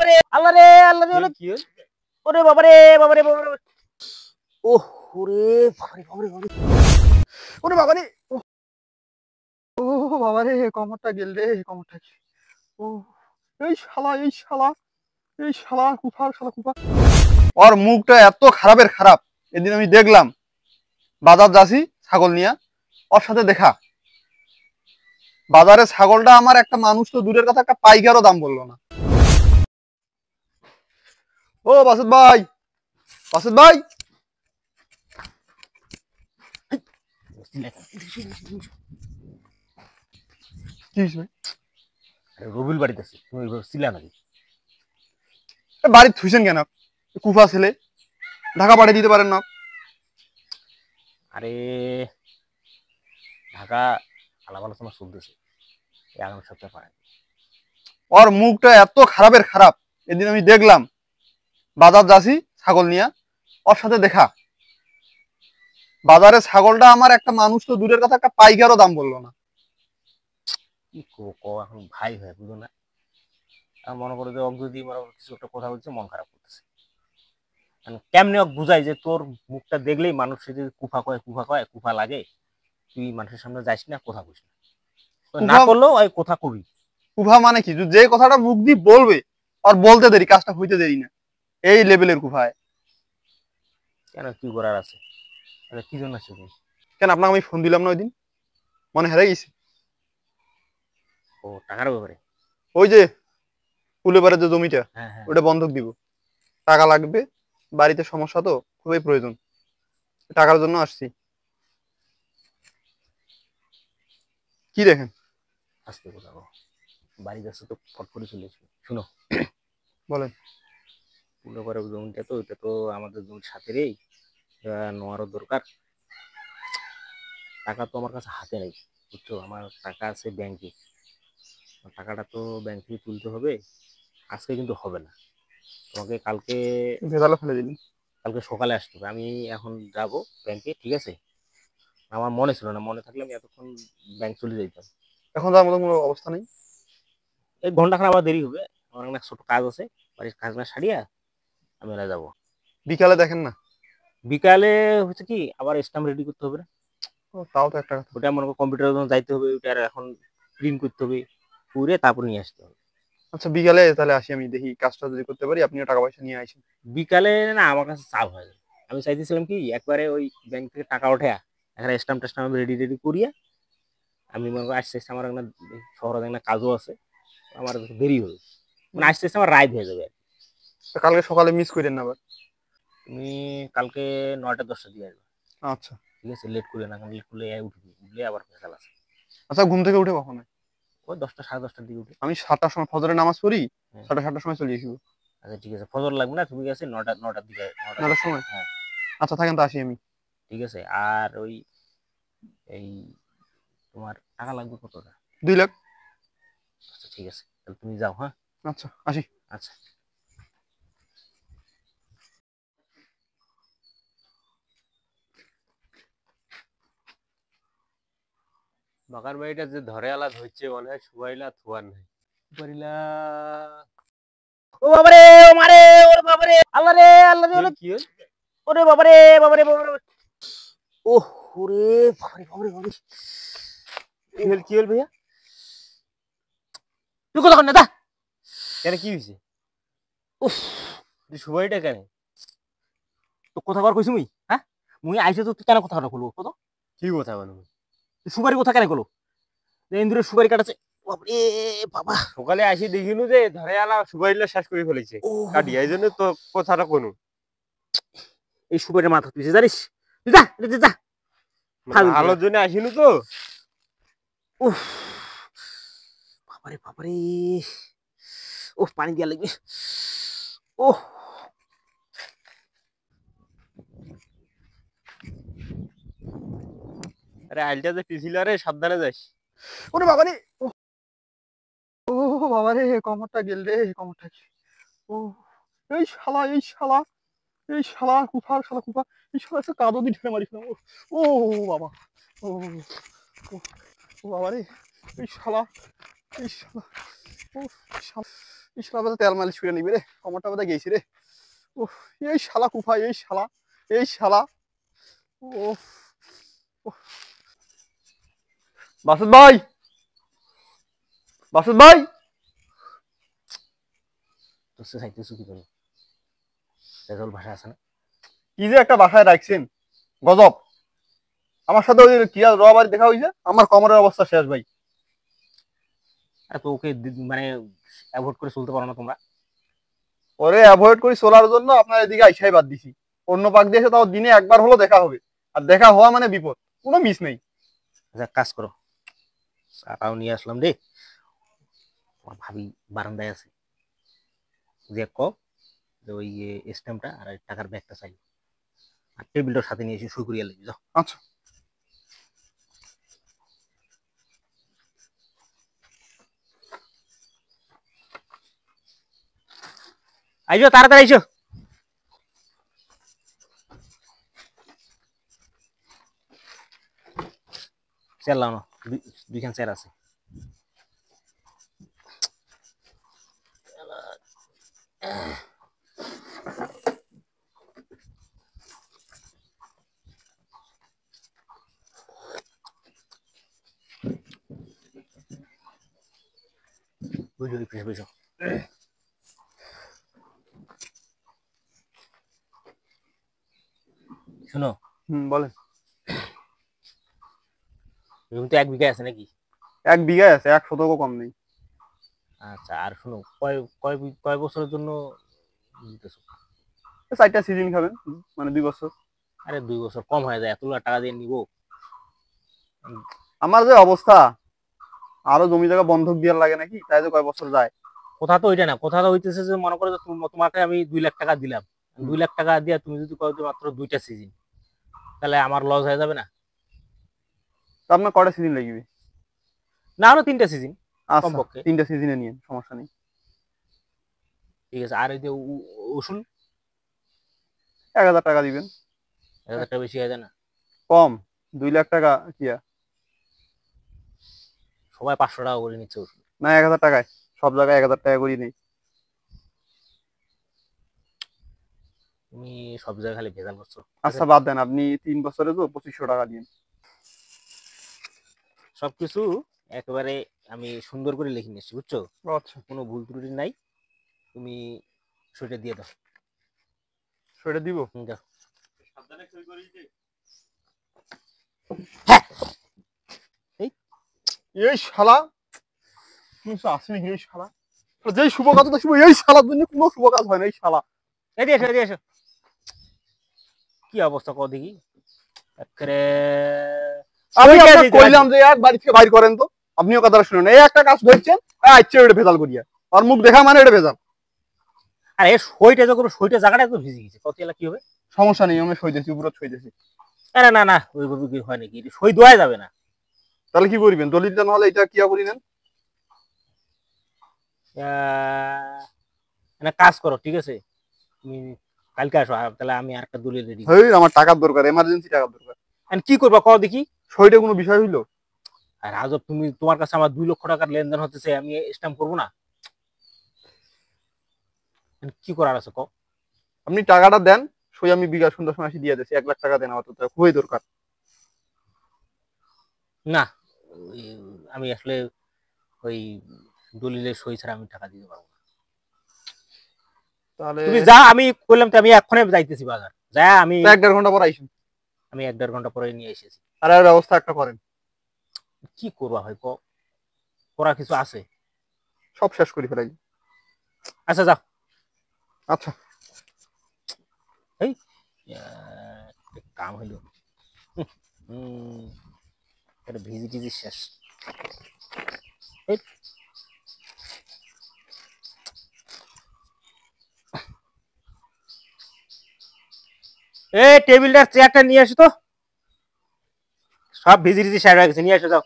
বাবারে আল্লাহ রে আল্লাহ রে কি ওরে বাবারে বাবারে বাবারে ওহ ওরে বাবারে বাবারে বাবারে ওরে বাবারে ও বাবারে কমরটা গেল রে কমরটা ও এই শালা এই শালা এই শালা কুফা শালা কুফা ওর মুখটা এত খারাপের খারাপ। এদিন আমি দেখলাম বাজার যাচ্ছি ছাগল নিয়ে, ওর সাথে দেখা বাজারে ছাগলটা আমার একটা মানুষ তো দূরের কথা একটা পাইকারও দাম বললো না। ও বাসুদ ভাই, বাসুদ ভাই রবিউল বাড়িতে আছি, তুমি ছিলা নাকি? বাড়ি থুইছেন কেন? কুফা ছেলে, ঢাকা পাঠিয়ে দিতে পারেন না? আরে ঢাকা আলাপ আলোচনা চলতেছে, আগামী সপ্তাহে পারেন। ওর মুখটা এত খারাপের খারাপ। এদিন আমি দেখলাম বাজার যাচ্ছি ছাগল নিয়ে, ওর সাথে দেখা বাজারে ছাগলটা আমার একটা মানুষ তো দূরের কথা একটা পাইকারও দাম বললো না। কি এখন ভাই হয় বুঝো না, মনে করো যে যদি কিছু একটা কথা বলছে মন খারাপ করতেছে, কেমনে বুঝাই যে তোর মুখটা দেখলেই মানুষ যদি কুফা কয় কুফা কয় কুফা লাগে, তুই মানুষের সামনে যাইস না, কথা বুঝ না করলেও ওই কথা কবি। কুফা মানে কি? যে কথাটা মুখ দিয়ে বলবে আর বলতে দেরি, কাজটা হইতে দেরি না, এই লেভেলের কুফায়। কেন কি করার আছে? কি জন্য আছে? কেন আপনাকে আমি ফোন দিলাম না ওই দিন, মনে হেরে গেছি? ও টাকার ব্যাপারে? ওই যে কুলেপাড়ার যে জমিটা, ওটা বন্ধক দিব, টাকা লাগবে, বাড়িতে সমস্যা তো খুবই প্রয়োজন, টাকার জন্য আসছি। কি দেখেন? আসতে কোথাও বাড়ি যাচ্ছে তো ফট করে চলে এসে শুনো। বলেন। কুলেপাড়ার জমিটা তো ওইটা তো আমাদের জমির সাথে রে, নেওয়ারও দরকার। টাকা তো আমার কাছে হাতে নেই বুঝছো, আমার টাকা আছে ব্যাংকে, টাকাটা তো ব্যাংক থেকে তুলতে হবে, আজকে কিন্তু হবে না, তোমাকে কালকে ভেজালে ফেলে দিন, কালকে সকালে আসতে হবে। আমি এখন যাব ব্যাংকে, ঠিক আছে? আমার মনে ছিল না, মনে থাকলে আমি এতক্ষণ ব্যাংক চলে যেতাম। এখন যাওয়ার মতো কোনো অবস্থা নেই, এই ঘন্টাখান আবার দেরি হবে, আমার একটা ছোট কাজ আছে, বাড়ির কাজ না সারিয়া আমি ওরা যাবো। বিকালে দেখেন না? বিকালে হচ্ছে কি আবার স্ট্যাম্প রেডি করতে হবে না? তাও তো একটা কথা, ওটা মনে করো কম্পিউটারের জন্য যাইতে হবে, ওটা এখন প্রিন্ট করতে হবে, করে তারপর নিয়ে আসতে হবে। আচ্ছা বিকালে তাহলে আসি, আমি দেখি কাজটা যদি করতে পারি, আপনিও টাকা পয়সা নিয়ে আসেন। বিকালে না, আমার কাছে চাপ হয়, আমি চাইতেছিলাম কি একবারে ওই ব্যাংক থেকে টাকা উঠে এখানে স্ট্যাম্প টেস্টাম্প রেডি রেডি করিয়া আমি মনে করি আসতে আসতে আমার একটা শহরে একটা কাজও আছে, আমার দেরি হবে, মানে আসতে আসতে আমার রাত হয়ে যাবে। কালকে সকালে মিস করেন না আবার, তুমি কালকে 9টা 10টার দিকে আসবে। আচ্ছা ঠিক আছে, লেট করে না, লেট করলে উঠলে আবার ফেসাল আছে। আচ্ছা ঘুম থেকে উঠে কখন? ওই 10টা 10:30টার দিকে উঠে। আমি 7টার সময় ফজরের নামাজ পড়ি, 7টার সময় চলে আসবো। আচ্ছা ঠিক আছে, ফজর লাগবে না, তুমি গেছে 9টার দিকে, 9টার সময়। হ্যাঁ আচ্ছা থাকেন, তো আসি আমি। ঠিক আছে, আর ওই এই তোমার টাকা লাগবে কতটা? 2 লাখ। আচ্ছা ঠিক আছে, তাহলে তুমি যাও। হ্যাঁ আচ্ছা আসি। আচ্ছা বাগান বাড়িটা যে ধরে আলাদ হচ্ছে, মনে হয় সুবাইলা থুয়ার নাই পারিলা। ও বাবারে ও মারে ওরে বাবারে আল্লাহ রে আল্লাহ রে কি ওরে বাবারে বাবারে বাবারে ও ওরে বাবারে বাবারে বাবারে কি হল ভাইয়া? তুই কথা কর না দা, কেন কি হইছে? উফ তুই সুবাইটা কেন তো কথা কর কইছি মুই? হ্যাঁ মুই আইছে তো তুই কেন কথা কইলো কত? কি কথা বলো? সুপারি কথা কেন কইলো? ইন্দুরের সুপারি কাটাছে। বাবারে বাবা, সকালে আসি দেখিনু যে ধরে আলা সুপারিলা শেষ করে ফেলেছে কাটি, এই জন্য তো কথাটা কোনো এই সুপারির মাথা তুই জানিস, তুই যা যা যা আলোর জন্য আসিনু তো। উফ বাবারে বাবারে, ওহ পানি দিয়া লাগবে। ওহ আরে আইলটা যে পিছিল রে, সাবধানে যাস। ওরে বাবারে ও বাবারে কমরটা গেল রে কমরটা। ও এই শালা এই শালা এই শালা কুফা শালা কুফা, এই শালা একটা কাদো দিয়ে ঢেলে মারিছিলাম। ও বাবা ও ও বাবা রে, এই শালা এই শালা ও শালা শালা তেল মালিশ করে নিবি রে, কমরটা বোধহয় গেছি রে। উফ, এই শালা কুফা, এই শালা, এই শালা। উফ, বাসুদ ভাই, বাসুদ ভাই, তো সে চাইতেছো কি করবো, রেজাল্ট ভাষা আছে না। কি যে একটা বাসায় রাখছেন, গজব। আমার সাথে ওই কি আর রবারি দেখা হয়েছে, আমার কমরের অবস্থা শেষ ভাই। তো ওকে মানে অ্যাভয়েড করে চলতে পারো না তোমরা? ওরে অ্যাভয়েড করি চলার জন্য আপনার এদিকে আইসাই বাদ দিছি। অন্য পাক দিয়ে এসে তাও দিনে একবার হলো দেখা হবে, আর দেখা হওয়া মানে বিপদ, কোনো মিস নেই। আচ্ছা কাজ করো, চাটাও নিয়ে আসলাম রে, আমার ভাবি বারান্দায় আছে, যে ক যে ওই স্ট্যাম্পটা আর টাকার ব্যাগটা চাই, আর টেবিলটার সাথে নিয়ে এসে সই করিয়া লাগবে, যাও। আচ্ছা। আইসো তাড়াতাড়ি আইসো। চেয়ার লাও না, দুইখান চেয়ার আছে। বুঝো বুঝো। শোনো, বলেন। জমি তো 1 বিঘা আছে নাকি? 1 বিঘায় আছে, 1 শতকও কম নেই। আচ্ছা, আর শোনো, কয় কয় কয় বছরের জন্য দিতেছো? 4টা সিজন খাবেন, মানে 2 বছর। আরে 2 বছর কম হয়ে যায়, এতগুলো টাকা দিয়ে নিবো? আমার যে অবস্থা, আরো জমি জায়গা বন্ধক দেওয়ার লাগে নাকি, তাই যে কয় বছর যায়। কথা তো ওইটা না, কথা তো হইতেছে যে মনে করো যে তোমাকে আমি 2 লাখ টাকা দিলাম, 2 লাখ টাকা দিয়ে তুমি যদি কও যে মাত্র 2টা সিজন, তাহলে আমার লস হয়ে যাবে না? তো আপনার কয়টা সিজন লাগবে? না, আরো 3টা সিজন আচ্ছা, কমপক্ষে। 3টা সিজনে নিয়ে সমস্যা নেই। ঠিক আছে, আর এই যে উসুল 1000 টাকা দিবেন। 1000 টাকা বেশি হয়ে যায় না? কম, 2 লাখ টাকা কি আর? সবাই 500 টাকা করে নিচ্ছে উসুল। না, 1000 টাকায়, সব জায়গায় 1000 টাকা করে নেই। তুমি সব জায়গায় খালি ভেজাল করছো। আচ্ছা বাদ দেন, আপনি 3 বছরে তো 2500 টাকা দিন। সবকিছু একেবারে আমি সুন্দর করে লিখে নিচ্ছি, বুঝছো? আচ্ছা, কোনো ভুল ত্রুটি নাই। তুমি সইটা দিয়ে দাও। সেটা দিব। দাও। এই শালা আসেনি, এই শালা যেই শুভ কাজ তো শুভ, এই শালার জন্য কোনো শুভ কাজ হয় না, এই শালা। এদিকে এসো, এদিকে এসো। কি অবস্থা কও দেখি একেবারে। আমি আপনাকে কইলাম যে এক বাড়ি থেকে বাইর করেন তো, আপনিও কথাটা শুনেন। এই একটা কাজ ধরছেন, আচ্ছা এটা ভেজাল করিয়া, আর মুখ দেখা মানে এটা ভেজাল। আরে সইটা যখন, সইটা জায়গাটা একদম ভিজে গেছে, কত এলা কি হবে? সমস্যা নেই, আমি সই দিয়েছি, উপরে সই দিয়েছি। আরে না না, ওইভাবে কি হয় নাকি? সই দেওয়া যাবে না। তাহলে কি করবেন? দলিলটা নহলে এটা কিয়া করি নেন। একটা কাজ করো, ঠিক আছে, তুমি কালকে আসো, তাহলে আমি আরেকটা দলিল রেডি। হেই, আমার টাকার দরকার, এমার্জেন্সি টাকার দরকার। কি করবা কও দেখি? সইটা কোনো বিষয় হইলো? আর আজব, তুমি, তোমার কাছে আমার 2 লক্ষ টাকার লেনদেন হতেছে, আমি স্ট্যাম্প করবো না? কি করার আছে কও? আপনি টাকাটা দেন, সই আমি বিঘা সুন্দর সময় দিয়ে দিচ্ছি। 1 লাখ টাকা দেন, আমার তো খুবই দরকার। না, আমি আসলে ওই দলিলের সই ছাড়া আমি টাকা দিতে পারবো না। তাহলে তুমি যা, আমি কইলাম তো, আমি এক্ষুনি যাইতেছি বাজার, যা আমি 1-1.5 ঘন্টা পর আইসুন। আমি 1-1.5 ঘন্টা পরে নিয়ে এসেছি। আর এর ব্যবস্থা একটা করেন। কি করবা হয় কও? করা কিছু আছে? সব শেষ করে ফেলাই। আচ্ছা যাও। আচ্ছা। এই কাম হইলো, এটা ভিজি টিজি শেষ। এই টেবিলটার চেয়ারটা নিয়ে আসো তো, সব ভিজি টিজি শেষ হয়ে গেছে, নিয়ে আসো যাও।